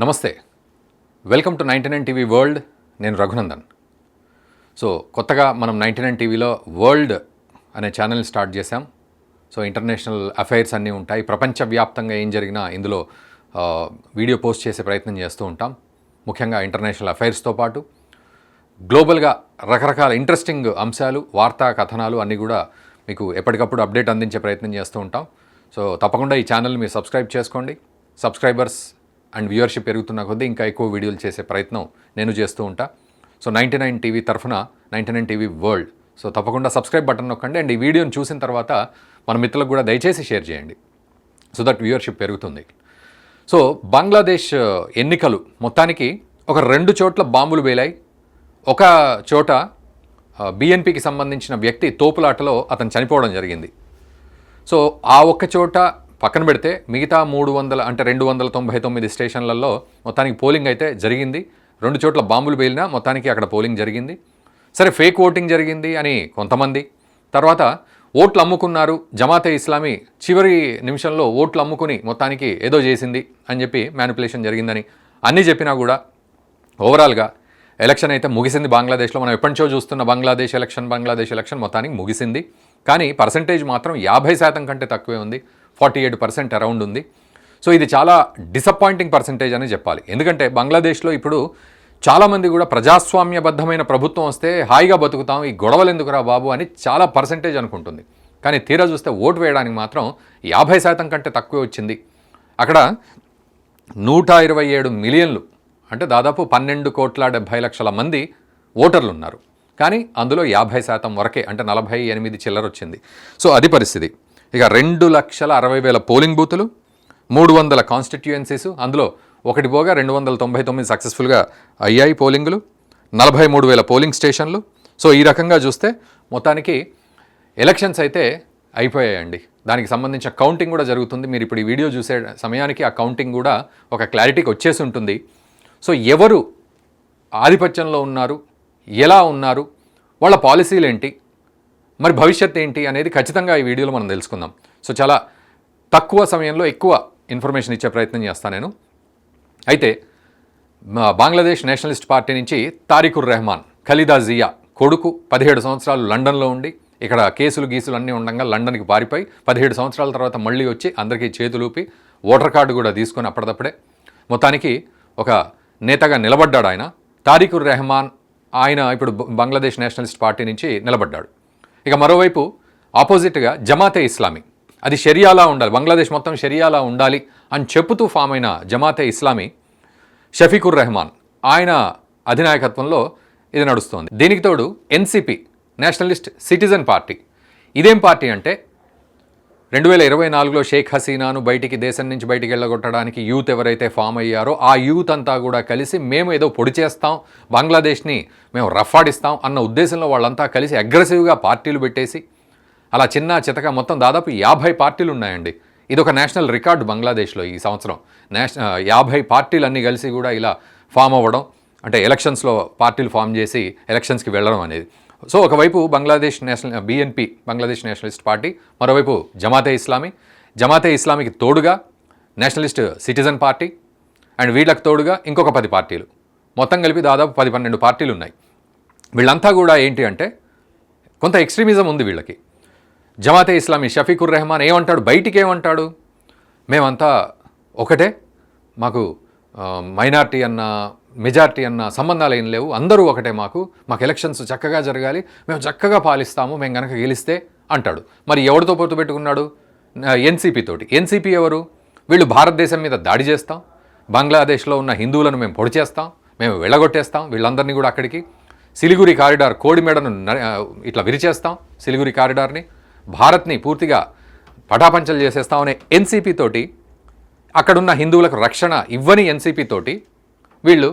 నమస్తే, welcome to 99 TV world. నేను Raghunandan. So కొత్తగా మనం 99 టీవీలో వరల్డ్ అనే ఛానల్ని స్టార్ట్ చేశాం. సో ఇంటర్నేషనల్ అఫైర్స్ అన్నీ ఉంటాయి. ప్రపంచవ్యాప్తంగా ఏం జరిగినా ఇందులో వీడియో పోస్ట్ చేసే ప్రయత్నం చేస్తూ ఉంటాం. ముఖ్యంగా ఇంటర్నేషనల్ అఫైర్స్తో పాటు గ్లోబల్గా రకరకాల ఇంట్రెస్టింగ్ అంశాలు, వార్తా కథనాలు అన్నీ కూడా మీకు ఎప్పటికప్పుడు అప్డేట్ అందించే ప్రయత్నం చేస్తూ ఉంటాం. సో తప్పకుండా ఈ ఛానల్ మీరు సబ్స్క్రైబ్ చేసుకోండి. సబ్స్క్రైబర్స్ అండ్ వ్యూవర్షిప్ పెరుగుతున్న కొద్దీ ఇంకా ఎక్కువ వీడియోలు చేసే ప్రయత్నం నేను చేస్తూ ఉంటా. సో 99 టీవీ తరఫున 99 టీవీ వరల్డ్. సో తప్పకుండా సబ్స్క్రైబ్ బటన్ నొక్కండి. అండ్ ఈ వీడియోని చూసిన తర్వాత మన మిత్రులకు కూడా దయచేసి షేర్ చేయండి, సో దట్ వ్యూవర్షిప్ పెరుగుతుంది. సో బంగ్లాదేశ్ ఎన్నికలు మొత్తానికి ఒక 2 చోట్ల బాంబులు వేలాయి. ఒక చోట బిఎన్పికి సంబంధించిన వ్యక్తి తోపులాటలో అతను చనిపోవడం జరిగింది. సో ఆ ఒక్క చోట పక్కన పెడితే మిగతా 299 స్టేషన్లలో మొత్తానికి పోలింగ్ అయితే జరిగింది. 2 చోట్ల బాంబులు పేలినా మొత్తానికి అక్కడ పోలింగ్ జరిగింది. సరే, ఫేక్ ఓటింగ్ జరిగింది అని కొంతమంది, తర్వాత ఓట్లు అమ్ముకున్నారు, జమాతే ఇస్లామీ చివరి నిమిషంలో ఓట్లు అమ్ముకుని మొత్తానికి ఏదో చేసింది అని చెప్పి మ్యానిపులేషన్ జరిగిందని అన్నీ చెప్పినా కూడా ఓవరాల్గా ఎలక్షన్ అయితే ముగిసింది. బంగ్లాదేశ్లో మనం ఎప్పటి నుంచో చూస్తున్న బంగ్లాదేశ్ ఎలక్షన్ మొత్తానికి ముగిసింది. కానీ పర్సంటేజ్ మాత్రం 50% కంటే తక్కువే ఉంది. 48% అరౌండ్ ఉంది. సో ఇది చాలా డిసప్పాయింటింగ్ పర్సంటేజ్ అని చెప్పాలి. ఎందుకంటే బంగ్లాదేశ్లో ఇప్పుడు చాలామంది కూడా ప్రజాస్వామ్యబద్ధమైన ప్రభుత్వం వస్తే హాయిగా బతుకుతాం, ఈ గొడవలు ఎందుకురా బాబు అని చాలా పర్సంటేజ్ అనుకుంటుంది. కానీ తీరా చూస్తే ఓటు వేయడానికి మాత్రం 50% కంటే తక్కువే వచ్చింది. అక్కడ 127 మిలియన్లు అంటే దాదాపు 12,70,00,000 మంది ఓటర్లు ఉన్నారు. కానీ అందులో 50% వరకే, అంటే 48 చిల్లర వచ్చింది. సో అది పరిస్థితి. ఇక 2,60,000 పోలింగ్ బూతులు, 300 కాన్స్టిట్యుయెన్సీస్, అందులో ఒకటి పోగా 299 సక్సెస్ఫుల్గా అయ్యాయి పోలింగులు, 43,000 పోలింగ్ స్టేషన్లు. సో ఈ రకంగా చూస్తే మొత్తానికి ఎలక్షన్స్ అయితే అయిపోయాయండి. దానికి సంబంధించిన కౌంటింగ్ కూడా జరుగుతుంది. మీరు ఇప్పుడు ఈ వీడియో చూసే సమయానికి ఆ కౌంటింగ్ కూడా ఒక క్లారిటీకి వచ్చేసి ఉంటుంది. సో ఎవరు ఆధిపత్యంలో ఉన్నారు, ఎలా ఉన్నారు, వాళ్ళ పాలసీలు ఏంటి, మరి భవిష్యత్ ఏంటి అనేది ఖచ్చితంగా ఈ వీడియోలో మనం తెలుసుకుందాం. సో చాలా తక్కువ సమయంలో ఎక్కువ ఇన్ఫర్మేషన్ ఇచ్చే ప్రయత్నం చేస్తాను నేను. అయితే బంగ్లాదేశ్ నేషనలిస్ట్ పార్టీ నుంచి తారికుర్ రెహమాన్ ఖలీదా జియా కొడుకు 17 సంవత్సరాలు లండన్లో ఉండి ఇక్కడ కేసులు గీసులు అన్నీ ఉండగా లండన్కి పారిపోయి 17 సంవత్సరాల తర్వాత మళ్ళీ వచ్చి అందరికీ చేతులూపి ఓటర్ కార్డు కూడా తీసుకొని అప్పటిదప్పుడే మొత్తానికి ఒక నేతగా నిలబడ్డాడు ఆయన. తారికుర్ రెహమాన్ ఆయన ఇప్పుడు బంగ్లాదేశ్ నేషనలిస్ట్ పార్టీ నుంచి నిలబడ్డాడు. ఇక మరోవైపు ఆపోజిట్గా జమాతే ఇస్లామీ, అది షరియాలా ఉండాలి, బంగ్లాదేశ్ మొత్తం షరియాలా ఉండాలి అని చెప్పుతూ ఫామ్ అయిన జమాతే ఇస్లామీ షఫీకుర్ రెహమాన్ ఆయన అధినాయకత్వంలో ఇది నడుస్తోంది. దీనికి తోడు ఎన్సిపి, నేషనలిస్ట్ సిటిజన్ పార్టీ. ఇదేం పార్టీ అంటే 2024లో షేక్ హసీనాను దేశం నుంచి బయటికి వెళ్ళగొట్టడానికి యూత్ ఎవరైతే ఫామ్ అయ్యారో ఆ యూత్ అంతా కూడా కలిసి మేము ఏదో పొడి చేస్తాం, బంగ్లాదేశ్ని మేము రఫాడిస్తాం అన్న ఉద్దేశంలో వాళ్ళంతా కలిసి అగ్రెసివ్గా పార్టీలు పెట్టేసి అలా చిన్న చితక మొత్తం దాదాపు 50 పార్టీలు ఉన్నాయండి. ఇది ఒక నేషనల్ రికార్డు బంగ్లాదేశ్లో ఈ సంవత్సరం. 50 పార్టీలు అన్నీ కలిసి కూడా ఇలా ఫామ్ అవ్వడం, అంటే ఎలక్షన్స్లో పార్టీలు ఫామ్ చేసి ఎలక్షన్స్కి వెళ్ళడం అనేది. సో ఒకవైపు Bangladesh BNP, Bangladesh Nationalist party, మరోవైపు జమాతే ఇస్లామీకి తోడుగా నేషనలిస్ట్ సిటిజన్ పార్టీ, అండ్ వీళ్ళకి తోడుగా ఇంకొక 10 పార్టీలు, మొత్తం కలిపి దాదాపు 10-12 పార్టీలు ఉన్నాయి. వీళ్ళంతా కూడా ఏంటి అంటే కొంత ఎక్స్ట్రీమిజం ఉంది వీళ్ళకి. జమాతే ఇస్లామీ షఫీకుర్ రెహమాన్ ఏమంటాడు, బయటికి ఏమంటాడు, మేమంతా ఒకటే, మాకు మైనార్టీ అన్న మెజార్టీ అన్న సంబంధాలు ఏం లేవు, అందరూ ఒకటే, మాకు ఎలక్షన్స్ చక్కగా జరగాలి, మేము చక్కగా పాలిస్తాము, మేము కనుక గెలిస్తే అంటాడు. మరి ఎవరితో పొత్తు పెట్టుకున్నాడు? ఎన్సిపి తోటి. ఎన్సిపి ఎవరు? వీళ్ళు భారతదేశం మీద దాడి చేస్తాం, బంగ్లాదేశ్లో ఉన్న హిందువులను మేము పొడి చేస్తాం, మేము వెళ్ళగొట్టేస్తాం వీళ్ళందరినీ కూడా అక్కడికి, సిలిగురి కారిడార్ కోడిమెడను ఇట్లా విరిచేస్తాం, సిలిగురి కారిడార్ని, భారత్ని పూర్తిగా పటాపంచలు చేసేస్తామనే ఎన్సిపి తోటి, అక్కడున్న హిందువులకు రక్షణ ఇవ్వని ఎన్సిపి తోటి వీళ్ళు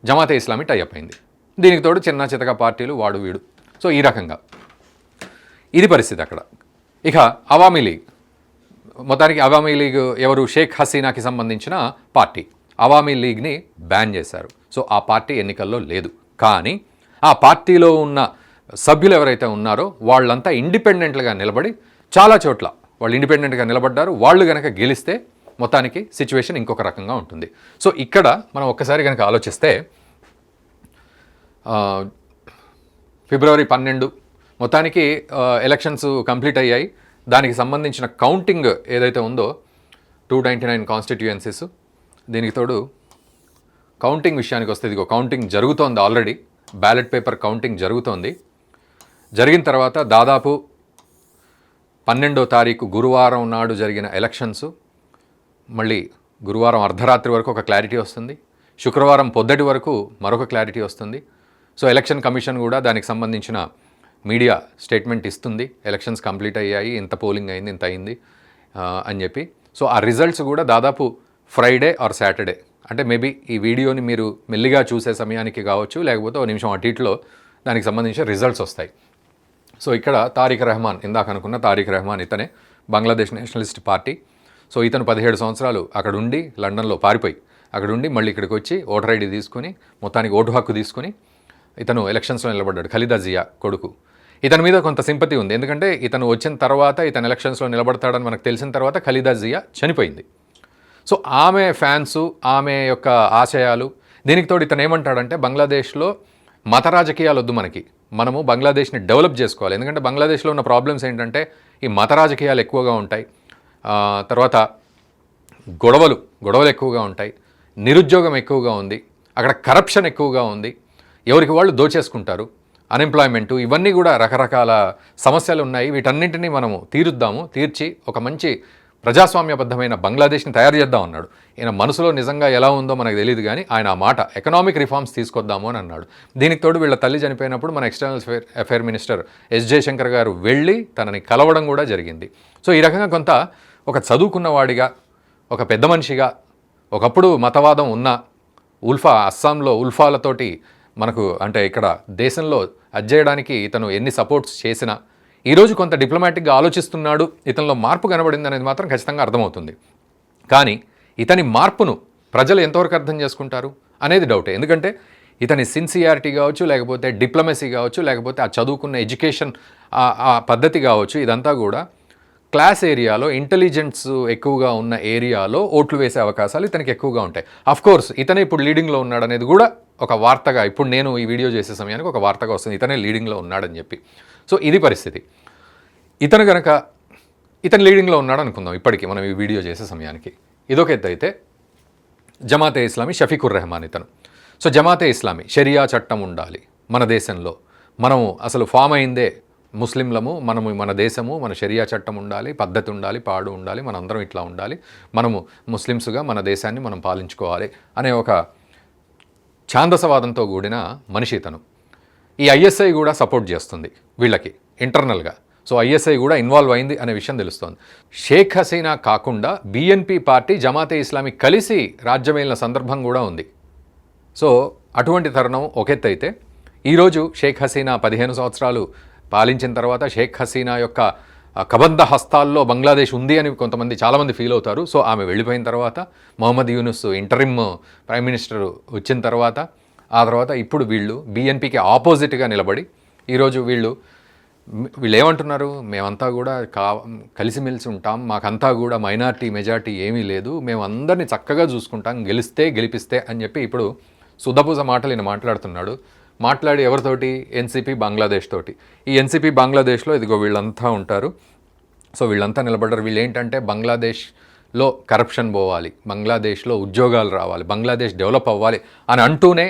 జమాతే ఇస్లామీ టైఅప్ అయింది. దీనికి తోడు చిన్న చితక పార్టీలు వాడు వీడు. సో ఈ రకంగా ఇది పరిస్థితి అక్కడ. ఇక అవామీ లీగ్, మొత్తానికి అవామీ లీగ్ ఎవరు? షేక్ హసీనాకి సంబంధించిన పార్టీ. అవామీ లీగ్ని బ్యాన్ చేశారు. సో ఆ పార్టీ ఎన్నికల్లో లేదు. కానీ ఆ పార్టీలో ఉన్న సభ్యులు ఎవరైతే ఉన్నారో వాళ్ళంతా ఇండిపెండెంట్గా నిలబడి చాలా చోట్ల వాళ్ళు ఇండిపెండెంట్గా నిలబడ్డారు. వాళ్ళు కనుక గెలిస్తే మొత్తానికి సిచ్యువేషన్ ఇంకొక రకంగా ఉంటుంది. సో ఇక్కడ మనం ఒక్కసారి కనుక ఆలోచిస్తే ఫిబ్రవరి 12 మొత్తానికి ఎలక్షన్స్ కంప్లీట్ అయ్యాయి. దానికి సంబంధించిన కౌంటింగ్ ఏదైతే ఉందో 299 కాన్స్టిట్యుయెన్సీస్, దీనికి తోడు కౌంటింగ్ విషయానికి వస్తే ఇదిగో కౌంటింగ్ జరుగుతోంది, ఆల్రెడీ బ్యాలెట్ పేపర్ కౌంటింగ్ జరుగుతోంది. జరిగిన తర్వాత దాదాపు 12వ తారీఖు గురువారం నాడు జరిగిన ఎలక్షన్స్ మళ్ళీ గురువారం అర్ధరాత్రి వరకు ఒక క్లారిటీ వస్తుంది, శుక్రవారం పొద్దుటి వరకు మరొక క్లారిటీ వస్తుంది. సో ఎలక్షన్ కమిషన్ కూడా దానికి సంబంధించిన మీడియా స్టేట్మెంట్ ఇస్తుంది, ఎలక్షన్స్ కంప్లీట్ అయ్యాయి, ఇంత పోలింగ్ అయింది, ఇంత అయింది అని చెప్పి. సో ఆ రిజల్ట్స్ కూడా దాదాపు ఫ్రైడే ఆర్ సాటర్డే, అంటే మేబీ ఈ వీడియోని మీరు మెల్లిగా చూసే సమయానికి కావచ్చు, లేకపోతే ఒక నిమిషం అటు ఇటులో దానికి సంబంధించిన రిజల్ట్స్ వస్తాయి. సో ఇక్కడ తారిక్ రెహమాన్, ఇందాక అనుకున్న తారిక్ రెహమాన్, ఇతనే బంగ్లాదేశ్ నేషనలిస్ట్ పార్టీ. సో ఇతను 17 సంవత్సరాలు అక్కడ ఉండి లండన్లో పారిపోయి అక్కడ ఉండి మళ్ళీ ఇక్కడికి వచ్చి ఓటర్ ఐడి తీసుకుని మొత్తానికి ఓటు హక్కు తీసుకుని ఇతను ఎలక్షన్స్లో నిలబడ్డాడు. ఖలీదా జియా కొడుకు. ఇతని మీద కొంత సింపతి ఉంది, ఎందుకంటే ఇతను వచ్చిన తర్వాత ఇతను ఎలక్షన్స్లో నిలబడతాడని మనకు తెలిసిన తర్వాత ఖలీదా జియా చనిపోయింది. సో ఆమె ఫ్యాన్సు, ఆమె యొక్క ఆశయాలు, దీనికి తోడు ఇతను ఏమంటాడంటే బంగ్లాదేశ్లో మత రాజకీయాలు వద్దు, మనము బంగ్లాదేశ్ని డెవలప్ చేసుకోవాలి. ఎందుకంటే బంగ్లాదేశ్లో ఉన్న ప్రాబ్లమ్స్ ఏంటంటే ఈ మత రాజకీయాలు ఎక్కువగా ఉంటాయి, తర్వాత గొడవలు ఎక్కువగా ఉంటాయి, నిరుద్యోగం ఎక్కువగా ఉంది, అక్కడ కరప్షన్ ఎక్కువగా ఉంది, ఎవరికి వాళ్ళు దోచేసుకుంటారు, అన్ఎంప్లాయ్మెంటు, ఇవన్నీ కూడా రకరకాల సమస్యలు ఉన్నాయి. వీటన్నింటినీ మనము తీర్చి ఒక మంచి ప్రజాస్వామ్యబద్ధమైన బంగ్లాదేశ్ని తయారు చేద్దాం అన్నాడు. ఈయన మనసులో నిజంగా ఎలా ఉందో మనకు తెలియదు, కానీ ఆయన ఆ మాట ఎకనామిక్ రిఫార్మ్స్ తీసుకొద్దాము అని అన్నాడు. దీనికి తోడు వీళ్ళ తల్లి చనిపోయినప్పుడు మన external affair minister S Jaishankar గారు వెళ్ళి తనని కలవడం కూడా జరిగింది. సో ఈ రకంగా కొంత ఒక చదువుకున్నవాడిగా, ఒక పెద్ద మనిషిగా, ఒకప్పుడు మతవాదం ఉన్న అస్సాంలో ఉల్ఫాలతోటి మనకు అంటే ఇక్కడ దేశంలో అజ్జేయడానికి ఇతను ఎన్ని సపోర్ట్స్ చేసినా ఈరోజు కొంత డిప్లొమాటిక్గా ఆలోచిస్తున్నాడు, ఇతనిలో మార్పు కనబడింది అనేది మాత్రం ఖచ్చితంగా అర్థమవుతుంది. కానీ ఇతని మార్పును ప్రజలు ఎంతవరకు అర్థం చేసుకుంటారు అనేది డౌటే. ఎందుకంటే ఇతని సిన్సియారిటీ కావచ్చు, లేకపోతే డిప్లొమసీ కావచ్చు, లేకపోతే ఆ చదువుకున్న ఎడ్యుకేషన్ ఆ పద్ధతి కావచ్చు, ఇదంతా కూడా క్లాస్ ఏరియాలో, ఇంటెలిజెన్స్ ఎక్కువగా ఉన్న ఏరియాలో ఓట్లు వేసే అవకాశాలు ఇతనికి ఎక్కువగా ఉంటాయి. అఫ్కోర్స్ ఇతనే ఇప్పుడు లీడింగ్లో ఉన్నాడు అనేది కూడా ఒక వార్తగా, ఇప్పుడు నేను ఈ వీడియో చేసే సమయానికి ఒక వార్తగా వస్తుంది, ఇతనే లీడింగ్లో ఉన్నాడని చెప్పి. సో ఇది పరిస్థితి. ఇతను లీడింగ్లో ఉన్నాడు అనుకుందాం ఇప్పటికీ మనం ఈ వీడియో చేసే సమయానికి. ఇదొక ఎత్తు అయితే జమాతే ఇస్లామీ షఫీకుర్ రెహమాన్ ఇతను. సో జమాతే ఇస్లామీ షరియా చట్టం ఉండాలి మన దేశంలో, మనము అసలు ఫామ్ అయిందే ముస్లింలము, మనము మన దేశము, మన షరియా చట్టం ఉండాలి, పద్ధతి ఉండాలి, పాడు ఉండాలి, మనందరం ఇట్లా ఉండాలి, మనము ముస్లిమ్స్గా మన దేశాన్ని మనం పాలించుకోవాలి అనే ఒక ఛాందసవాదంతో కూడిన మనిషి ఇతను. ఈ ఐఎస్ఐ కూడా సపోర్ట్ చేస్తుంది వీళ్ళకి ఇంటర్నల్గా. సో ఐఎస్ఐ కూడా ఇన్వాల్వ్ అయింది అనే విషయం తెలుస్తోంది. షేక్ హసీనా కాకుండా బిఎన్పి పార్టీ, జమాతే ఇస్లామీ కలిసి రాజ్యమేలిన సందర్భం కూడా ఉంది. సో అటువంటి తరుణం ఒకెత్తు అయితే, ఈరోజు షేక్ హసీనా 15 సంవత్సరాలు పాలించిన తర్వాత షేక్ హసీనా యొక్క కబంధ హస్తాల్లో బంగ్లాదేశ్ ఉంది అని చాలామంది ఫీల్ అవుతారు. సో ఆమె వెళ్ళిపోయిన తర్వాత Mohammad Yunus interim prime minister వచ్చిన తర్వాత, ఆ తర్వాత ఇప్పుడు వీళ్ళు బిఎన్పికి ఆపోజిట్గా నిలబడి ఈరోజు వీళ్ళు ఏమంటున్నారు, మేమంతా కూడా కలిసిమెలిసి ఉంటాం, మాకంతా కూడా మైనారిటీ మెజారిటీ ఏమీ లేదు, మేము అందరినీ చక్కగా చూసుకుంటాం, గెలిపిస్తే అని చెప్పి ఇప్పుడు సుధపూజ మాటలు ఈయన మాట్లాడుతున్నాడు. మాట్లాడి ఎవరితోటి, ఎన్సీపీ బంగ్లాదేశ్ తోటి. ఈ ఎన్సీపీ బంగ్లాదేశ్లో ఇదిగో వీళ్ళంతా ఉంటారు. సో వీళ్ళంతా నిలబడ్డారు. వీళ్ళు ఏంటంటే బంగ్లాదేశ్లో కరప్షన్ పోవాలి, బంగ్లాదేశ్లో ఉద్యోగాలు రావాలి, బంగ్లాదేశ్ డెవలప్ అవ్వాలి అని అంటూనే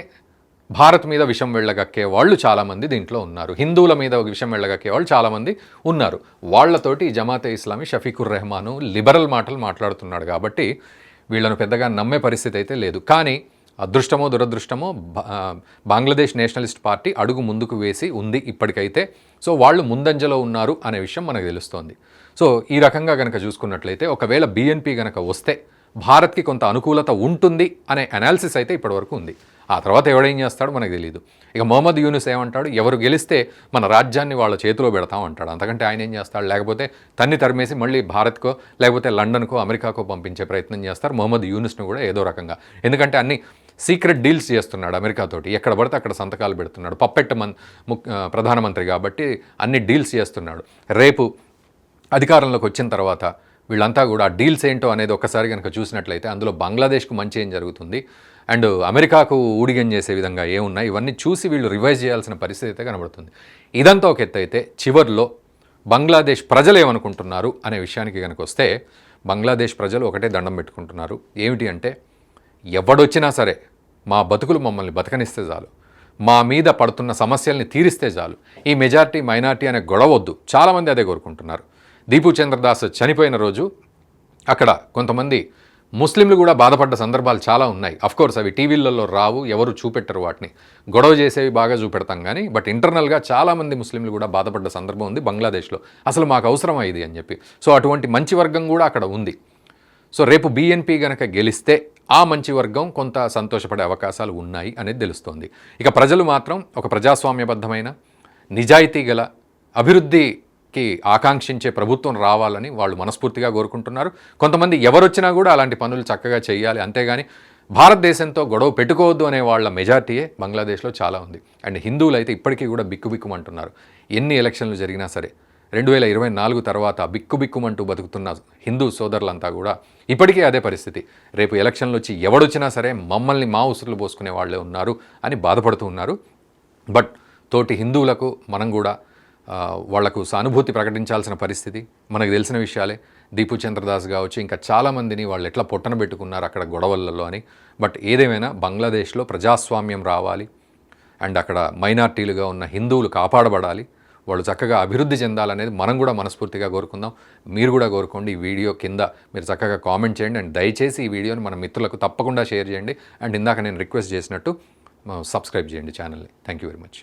భారత్ మీద విషం వెళ్ళగక్కే వాళ్ళు చాలామంది దీంట్లో ఉన్నారు, హిందువుల మీద విషం వెళ్ళగక్కే వాళ్ళు చాలామంది ఉన్నారు. వాళ్లతోటి జమాతే ఇస్లామీ షఫీకుర్ రెహమాను లిబరల్ మాటలు మాట్లాడుతున్నాడు కాబట్టి వీళ్ళను పెద్దగా నమ్మే పరిస్థితి అయితే లేదు. కానీ అదృష్టమో దురదృష్టమో బంగ్లాదేశ్ నేషనలిస్ట్ పార్టీ అడుగు ముందుకు వేసి ఉంది ఇప్పటికైతే. సో వాళ్ళు ముందంజలో ఉన్నారు అనే విషయం మనకు తెలుస్తోంది. సో ఈ రకంగా కనుక చూసుకున్నట్లయితే ఒకవేళ బిఎన్పి కనుక వస్తే భారత్కి కొంత అనుకూలత ఉంటుంది అనే అనాలిసిస్ అయితే ఇప్పటివరకు ఉంది. ఆ తర్వాత ఎవడేం చేస్తాడో మనకు తెలియదు. ఇక మొహమ్మద్ యూనుస్ ఏమంటాడు, ఎవరు గెలిస్తే మన రాజ్యాన్ని వాళ్ళ చేతిలో పెడతాం అంటాడు. అంతకంటే ఆయన ఏం చేస్తాడు, లేకపోతే తరిమేసి మళ్ళీ భారత్కో లేకపోతే లండన్కో అమెరికాకో పంపించే ప్రయత్నం చేస్తారు మొహమ్మద్ యూనుస్ను కూడా ఏదో రకంగా. ఎందుకంటే అన్ని సీక్రెట్ డీల్స్ చేస్తున్నాడు అమెరికాతోటి, ఎక్కడ పడితే అక్కడ సంతకాలు పెడుతున్నాడు, ప్రధానమంత్రి కాబట్టి అన్ని డీల్స్ చేస్తున్నాడు. రేపు అధికారంలోకి వచ్చిన తర్వాత వీళ్ళంతా కూడా ఆ డీల్స్ ఏంటో అనేది ఒక్కసారి కనుక చూసినట్లయితే అందులో బంగ్లాదేశ్కు మంచి ఏం జరుగుతుంది అండ్ అమెరికాకు ఊడిగం చేసే విధంగా ఏమున్నాయి ఇవన్నీ చూసి వీళ్ళు రివైజ్ చేయాల్సిన పరిస్థితి అయితే కనబడుతుంది. ఇదంతా ఒక ఎత్తు అయితే చివర్లో బంగ్లాదేశ్ ప్రజలు ఏమనుకుంటున్నారు అనే విషయానికి కనుక వస్తే బంగ్లాదేశ్ ప్రజలు ఒకటే దండం పెట్టుకుంటున్నారు. ఏమిటి అంటే ఎవడొచ్చినా సరే మా బతుకులు మమ్మల్ని బతకనిస్తే చాలు, మా మీద పడుతున్న సమస్యల్ని తీరిస్తే చాలు, ఈ మెజారిటీ మైనార్టీ అనే గొడవ వద్దు. చాలామంది అదే కోరుకుంటున్నారు. దీపు చంద్రదాస్ చనిపోయిన రోజు అక్కడ కొంతమంది ముస్లింలు కూడా బాధపడ్డ సందర్భాలు చాలా ఉన్నాయి. అఫ్కోర్స్ అవి టీవీలలో రావు, ఎవరు చూపెట్టరు వాటిని, గొడవ చేసేవి బాగా చూపెడతాం కానీ బట్ ఇంటర్నల్గా చాలామంది ముస్లింలు కూడా బాధపడ్డ సందర్భం ఉంది బంగ్లాదేశ్లో. అసలు మాకు అవసరమా ఇది అని చెప్పి. సో అటువంటి మంచి వర్గం కూడా అక్కడ ఉంది. సో రేపు బీఎన్పీ గనక గెలిస్తే ఆ మంచి వర్గం కొంత సంతోషపడే అవకాశాలు ఉన్నాయి అనేది తెలుస్తోంది. ఇక ప్రజలు మాత్రం ఒక ప్రజాస్వామ్యబద్ధమైన నిజాయితీ గల అభివృద్ధికి ఆకాంక్షించే ప్రభుత్వం రావాలని వాళ్ళు మనస్ఫూర్తిగా కోరుకుంటున్నారు. కొంతమంది ఎవరొచ్చినా కూడా అలాంటి పనులు చక్కగా చేయాలి, అంతేగాని భారతదేశంతో గొడవ పెట్టుకోవద్దు అనే వాళ్ళ మెజార్టీయే బంగ్లాదేశ్లో చాలా ఉంది. అండ్ హిందువులు అయితే ఇప్పటికీ కూడా బిక్కుబిక్కుమంటున్నారు. ఎన్ని ఎలక్షన్లు జరిగినా సరే 2024 తర్వాత బిక్కుబిక్కుమంటూ బతుకుతున్న హిందూ సోదరులంతా కూడా ఇప్పటికీ అదే పరిస్థితి. రేపు ఎలక్షన్లు వచ్చి ఎవడొచ్చినా సరే మమ్మల్ని మా ఉసురులు పోసుకునే వాళ్ళే ఉన్నారు అని బాధపడుతూ ఉన్నారు. బట్ తోటి హిందువులకు మనం కూడా వాళ్లకు సానుభూతి ప్రకటించాల్సిన పరిస్థితి. మనకు తెలిసిన విషయాలే, దీపు చంద్రదాస్ కావచ్చు, ఇంకా చాలామందిని వాళ్ళు ఎట్లా పొట్టన పెట్టుకున్నారు అక్కడ గొడవలలో అని. బట్ ఏదేమైనా బంగ్లాదేశ్లో ప్రజాస్వామ్యం రావాలి అండ్ అక్కడ మైనార్టీలుగా ఉన్న హిందువులు కాపాడబడాలి, వాళ్ళు చక్కగా అభివృద్ధి చెందాలనేది మనం కూడా మనస్ఫూర్తిగా కోరుకుందాం. మీరు కూడా కోరుకోండి. ఈ వీడియో కింద మీరు చక్కగా కామెంట్ చేయండి అండ్ దయచేసి ఈ వీడియోని మన మిత్రులకు తప్పకుండా షేర్ చేయండి. అండ్ ఇందాక నేను రిక్వెస్ట్ చేసినట్టు సబ్స్క్రైబ్ చేయండి ఛానల్ని. Thank you very much.